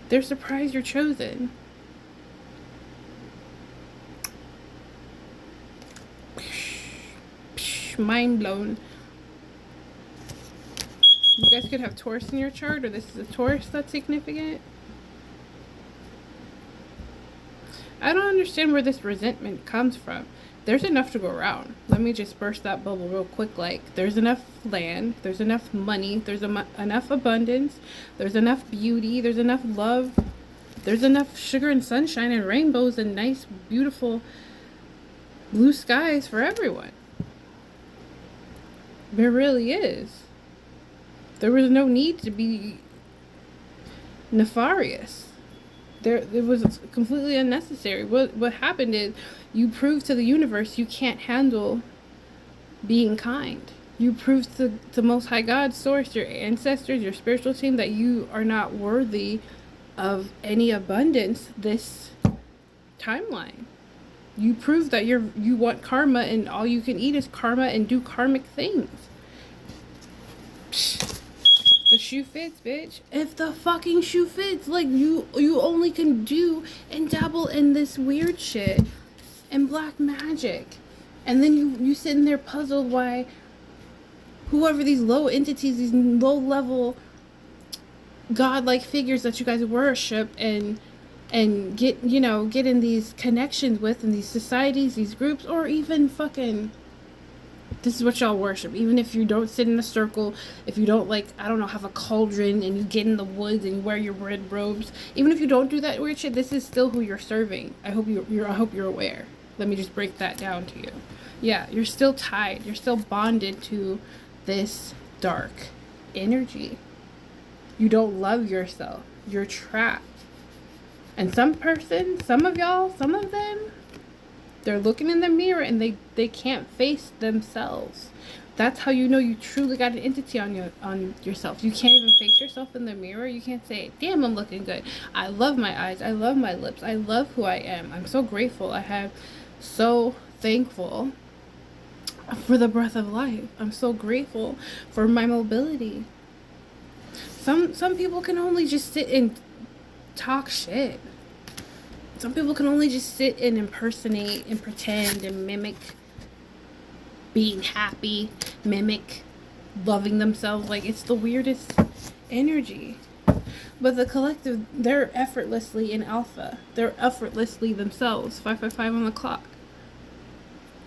They're surprised you're chosen. Mind blown. You guys could have Taurus in your chart, or this is a Taurus that's significant. I don't understand where this resentment comes from. There's enough to go around. Let me just burst that bubble real quick. Like, there's enough land, there's enough money, there's enough abundance, there's enough beauty, there's enough love, there's enough sugar and sunshine and rainbows and nice, beautiful blue skies for everyone. There really is. There was no need to be nefarious. It was completely unnecessary. What happened is you proved to the universe you can't handle being kind. You proved to the Most High God, Source, your ancestors, your spiritual team, that you are not worthy of any abundance this timeline. You prove that you want karma, and all you can eat is karma and do karmic things. Psh, the shoe fits, bitch. If the fucking shoe fits, like, you only can do and dabble in this weird shit and black magic. And then you sitting there puzzled why whoever these low entities, these low level godlike figures that you guys worship and get in these connections with, in these societies, these groups, or even fucking, this is what y'all worship. Even if you don't sit in a circle, if you don't, like, I don't know, have a cauldron and you get in the woods and you wear your red robes, even if you don't do that weird shit, this is still who you're serving. I hope you're aware. Let me just break that down to you. Yeah, you're still tied. You're still bonded to this dark energy. You don't love yourself. You're trapped. And some of them, they're looking in the mirror and they can't face themselves. That's how you know you truly got an entity on yourself. You can't even face yourself in the mirror. You can't say, damn, I'm looking good. I love my eyes. I love my lips. I love who I am. I'm so grateful. So thankful for the breath of life. I'm so grateful for my mobility. Some people can only just sit and talk shit. Some people can only just sit and impersonate and pretend and mimic being happy, mimic loving themselves. Like, it's the weirdest energy. But the collective, they're effortlessly in alpha. They're effortlessly themselves. 555 on the clock.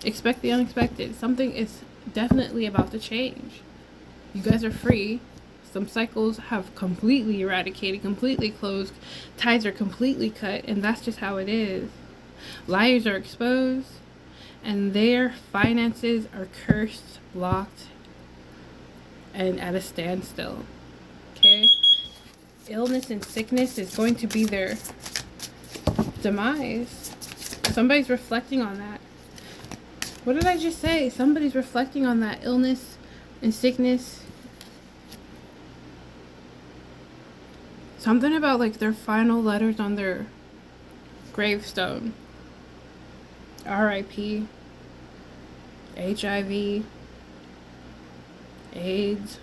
Expect the unexpected. Something is definitely about to change. You guys are free. Some cycles have completely eradicated, completely closed. Ties are completely cut, and that's just how it is. Liars are exposed, and their finances are cursed, blocked, and at a standstill. Okay? Illness and sickness is going to be their demise. Somebody's reflecting on that. What did I just say? Somebody's reflecting on that illness and sickness. Something about like their final letters on their gravestone. R.I.P. HIV. AIDS.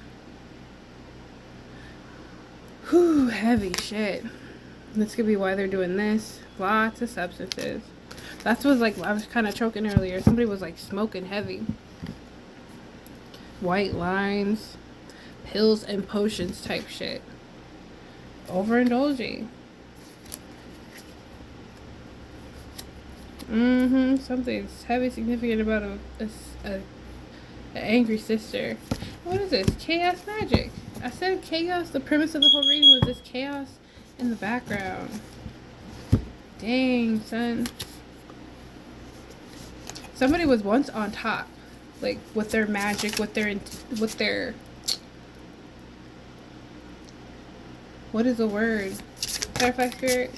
Whew, heavy shit. This could be why they're doing this. Lots of substances. That's what, like, I was kind of choking earlier. Somebody was like smoking heavy. White lines, pills and potions type shit. Overindulging. Something's heavy significant about an angry sister. What is this? Chaos magic. I said chaos. The premise of the whole reading was this chaos in the background. Dang, son. Somebody was once on top, like with their magic, with their what is the word? Clarify spirit.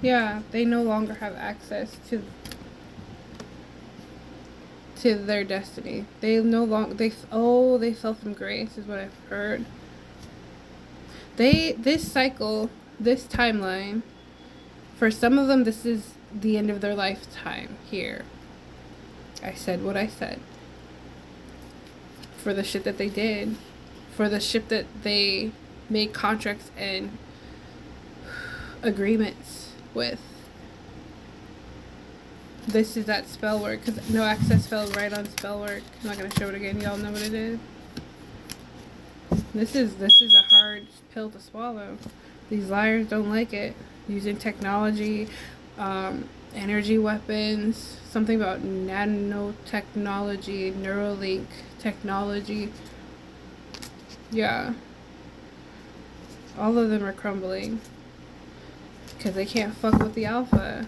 Yeah, they no longer have access to their destiny. They no longer they fell from grace is what I've heard. This cycle, this timeline, for some of them this is the end of their lifetime here. I said what I said. For the shit that they did, for the shit that they made contracts and agreements with. This is that spell work, because no access fell right on spell work. I'm not going to show it again. Y'all know what it is. This is a hard pill to swallow. These liars don't like it. Using technology, energy weapons, something about nanotechnology, Neuralink technology. Yeah. All of them are crumbling. Because they can't fuck with the alpha.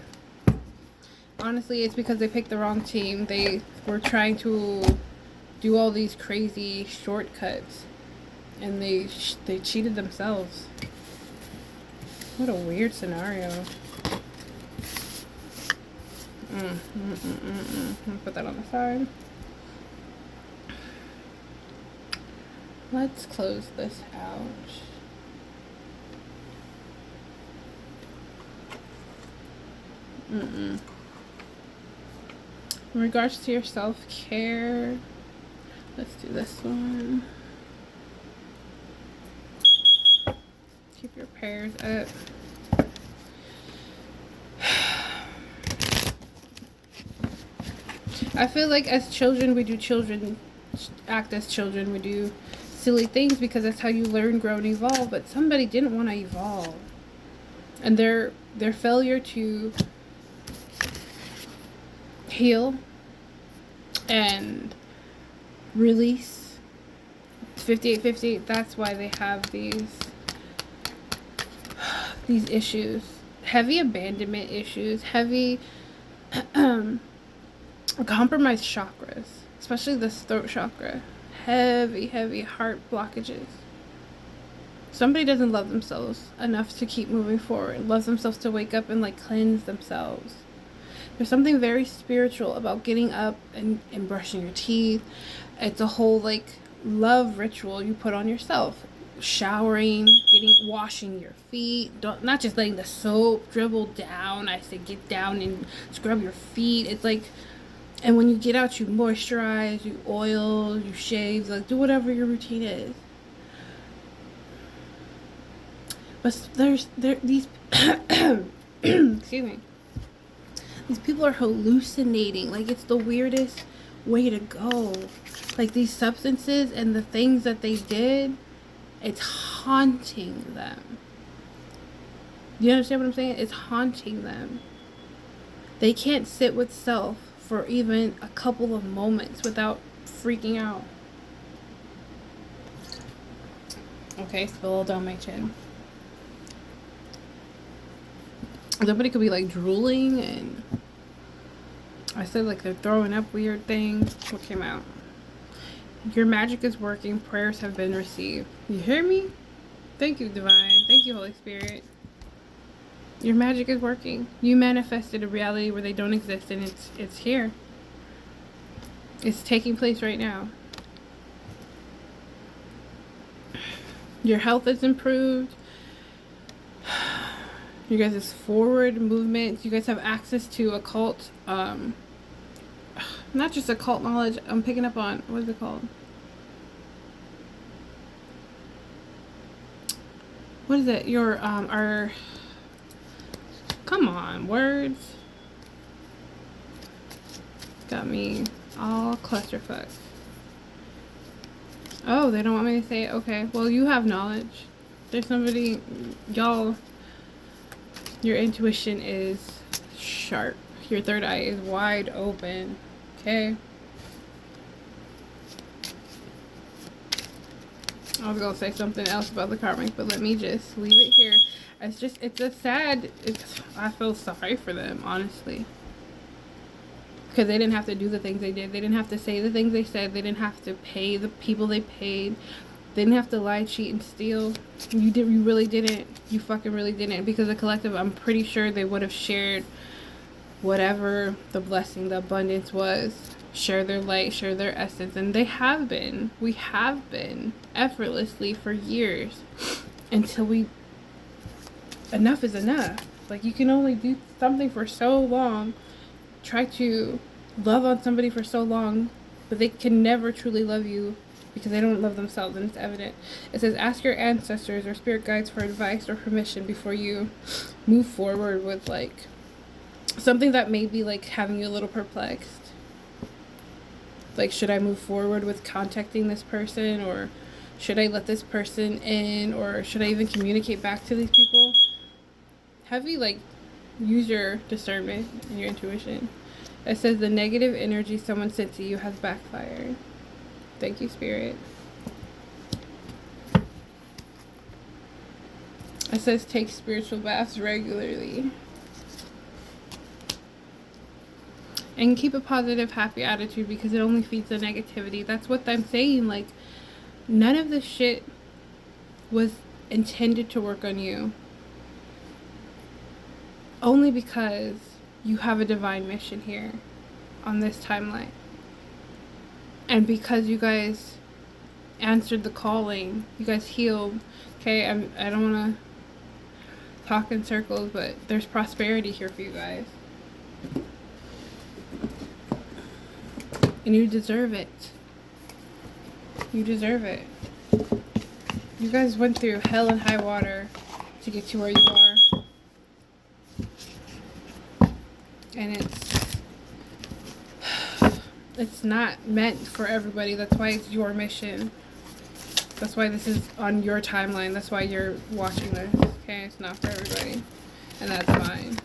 Honestly, it's because they picked the wrong team. They were trying to do all these crazy shortcuts. And they cheated themselves. What a weird scenario. Put that on the side. Let's close this out. In regards to your self-care, let's do this one. Keep your prayers up. I feel like as children, we act as children. We do silly things because that's how you learn, grow, and evolve. But somebody didn't want to evolve. And their failure to heal and release 5858, that's why they have these issues. Heavy abandonment issues, heavy compromised chakras, especially this throat chakra. Heavy heart blockages. Somebody doesn't love themselves enough to keep moving forward, loves themselves to wake up and like cleanse themselves. There's something very spiritual about getting up and brushing your teeth. It's a whole like love ritual you put on yourself. Showering, washing your feet. Not just letting the soap dribble down. I say get down and scrub your feet. It's like, and when you get out, you moisturize, you oil, you shave, like do whatever your routine is. But there's these excuse me. These people are hallucinating. Like, it's the weirdest way to go. Like, these substances and the things that they did, it's haunting them. Do you understand what I'm saying? It's haunting them. They can't sit with self for even a couple of moments without freaking out. Okay, spill down my chin. Somebody could be like drooling, and I said like they're throwing up weird things. What came out? Your magic is working. Prayers have been received. You hear me? Thank you, Divine. Thank you, Holy Spirit. Your magic is working. You manifested a reality where they don't exist, and it's here. It's taking place right now. Your health is improved. You guys' forward movement. You guys have access to occult, not just occult knowledge. I'm picking up on, what is it called? What is it? Your, our, come on, words. Got me all clusterfuck. Oh, they don't want me to say it? Okay, well, you have knowledge. There's somebody, y'all, your intuition is sharp. Your third eye is wide open, okay? I was gonna say something else about the karmic, but let me just leave it here. It's just, it's a sad, I feel sorry for them, honestly. Because they didn't have to do the things they did. They didn't have to say the things they said. They didn't have to pay the people they paid. They didn't have to lie, cheat, and steal. You really didn't. You fucking really didn't. Because the collective, I'm pretty sure they would have shared whatever the blessing, the abundance was. Share their light, share their essence. And they have been. We have been effortlessly for years. Until enough is enough. Like, you can only do something for so long. Try to love on somebody for so long, but they can never truly love you because they don't love themselves, and it's evident. It says, ask your ancestors or spirit guides for advice or permission before you move forward with like something that may be like having you a little perplexed. Like, should I move forward with contacting this person, or should I let this person in, or should I even communicate back to these people? Have you like use your discernment and your intuition. It says the negative energy someone sent to you has backfired. Thank you, Spirit. It says take spiritual baths regularly. And keep a positive, happy attitude because it only feeds the negativity. That's what I'm saying. Like, none of this shit was intended to work on you. Only because you have a divine mission here on this timeline. And because you guys answered the calling, you guys healed. Okay, I don't want to talk in circles, but there's prosperity here for you guys. And you deserve it. You deserve it. You guys went through hell and high water to get to where you are. And it's not meant for everybody. That's why it's your mission. That's why this is on your timeline. That's why you're watching this. Okay, it's not for everybody. And that's fine.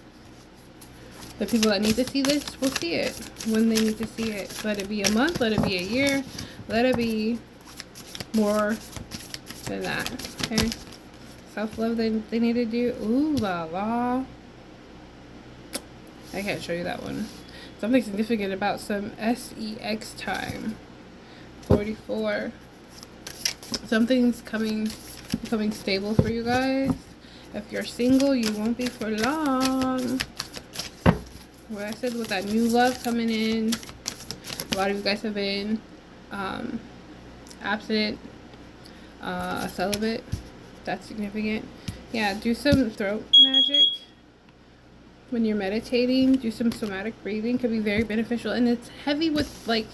The people that need to see this will see it when they need to see it. Let it be a month, let it be a year, let it be more than that. Okay? Self-love they need to do. Ooh la la. I can't show you that one. Something significant about some SEX time. 44. Something's becoming stable for you guys. If you're single, you won't be for long. What I said with that new love coming in. A lot of you guys have been abstinent, celibate. That's significant. Yeah, do some throat magic. When you're meditating, do some somatic breathing. Could be very beneficial. And it's heavy with, like,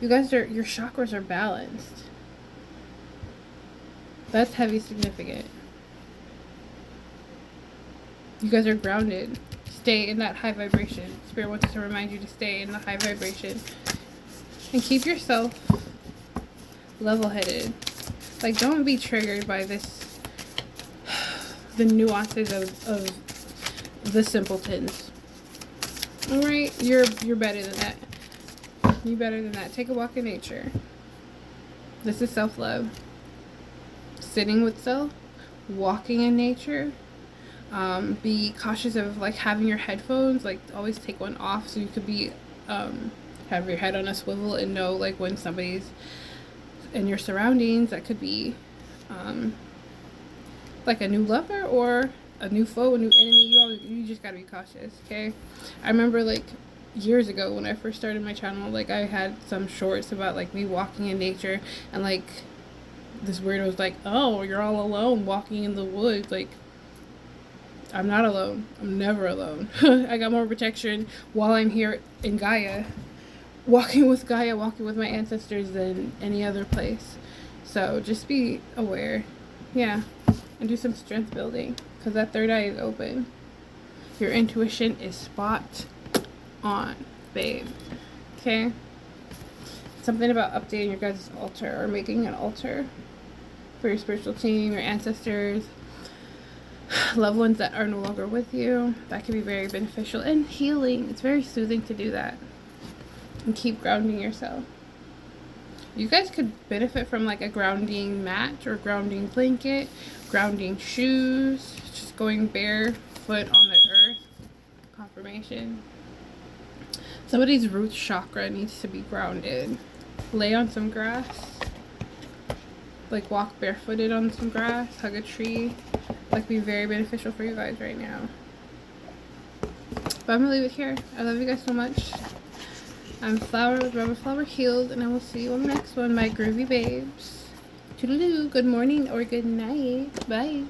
you guys are, your chakras are balanced. That's heavy significant. You guys are grounded. Stay in that high vibration. Spirit wants to remind you to stay in the high vibration. And keep yourself level-headed. Like, don't be triggered by this, the nuances of the simpletons. All right, you're better than that. You're better than that. Take a walk in nature. This is self-love. Sitting with self, walking in nature. Be cautious of like having your headphones, like always take one off so you could be have your head on a swivel and know like when somebody's in your surroundings. That could be like a new lover or a new foe, a new enemy. You just gotta be cautious, okay? I remember like years ago when I first started my channel, like I had some shorts about like me walking in nature, and like this weirdo was like, oh, you're all alone walking in the woods. Like, I'm not alone. I'm never alone. I got more protection while I'm here in Gaia, walking with my ancestors than any other place. So just be aware. Yeah. And do some strength building, because that third eye is open. Your intuition is spot on, babe. Okay? Something about updating your guys' altar or making an altar for your spiritual team, your ancestors, loved ones that are no longer with you. That can be very beneficial and healing. It's very soothing to do that. And keep grounding yourself. You guys could benefit from like a grounding mat or grounding blanket, grounding shoes, just going barefoot on the earth. Confirmation. Somebody's root chakra needs to be grounded. Lay on some grass. Like walk barefooted on some grass, hug a tree. Like be very beneficial for you guys right now. But I'm gonna leave it here. I love you guys so much. I'm Flower with Rubber Flower Healed, and I will see you on the next one, my groovy babes. Toodaloo, good morning or good night. Bye.